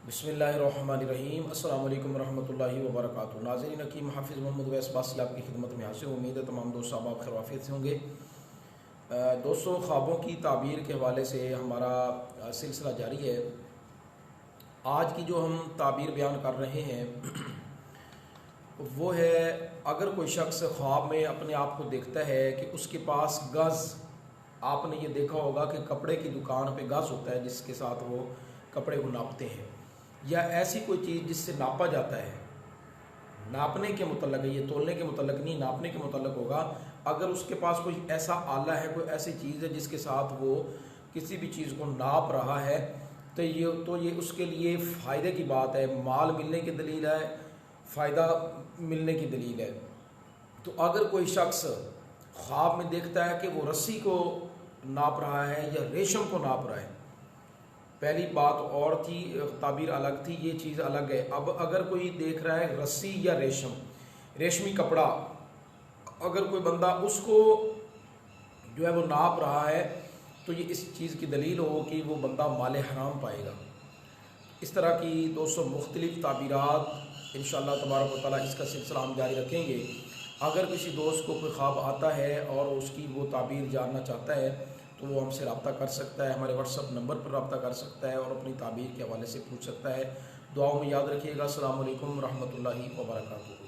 बिस्मिल्लाहिर्रहमानिर्रहीम। अस्सलाम वालेकुम रहमतुल्लाहि व बरकातुहू। नाज़रीन हकीम हाफिज़ मोहम्मद वैस बासी आपकी खिदमत में हाजिर। उम्मीद है तमाम दोस्त साहब आप खैर आफियत से होंगे। दोस्तों, ख्वाबों की ताबीर के हवाले से हमारा सिलसिला जारी है। आज की जो हम ताबीर बयान कर रहे हैं वो है, अगर कोई शख्स ख्वाब में अपने आप को देखता है कि उसके पास गज़, आपने ये देखा होगा कि कपड़े की दुकान पे गज़ होता है जिसके साथ वो कपड़े को नापते हैं, या ऐसी कोई चीज़ जिससे नापा जाता है। नापने के मुतल्लक, ये तोलने के मुतल्लक नहीं, नापने के मुतल्लक होगा। अगर उसके पास कोई ऐसा आला है, कोई ऐसी चीज़ है जिसके साथ वो किसी भी चीज़ को नाप रहा है, तो ये उसके लिए फ़ायदे की बात है, माल मिलने की दलील है, फ़ायदा मिलने की दलील है। तो अगर कोई शख्स ख्वाब में देखता है कि वो रस्सी को नाप रहा है या रेशम को नाप रहा है, पहली बात और थी, ताबीर अलग थी, ये चीज़ अलग है। अब अगर कोई देख रहा है रस्सी या रेशमी कपड़ा, अगर कोई बंदा उसको जो है वो नाप रहा है, तो ये इस चीज़ की दलील हो कि वो बंदा माल हराम पाएगा। इस तरह की दोस्तों मुख्तलिफ ताबीरात इंशाअल्लाह तबारक व तआला इसका सिलसिला हम जारी रखेंगे। अगर किसी दोस्त को कोई ख्वाब आता है और उसकी वो ताबीर जानना चाहता है तो वो हमसे रब्ता कर सकता है, हमारे व्हाट्सअप नंबर पर रब्ता कर सकता है और अपनी ताबीर के हवाले से पूछ सकता है। दुआओं में याद रखिएगा। अस्सलामु अलैकुम रहमतुल्लाहि व बरकातुहू।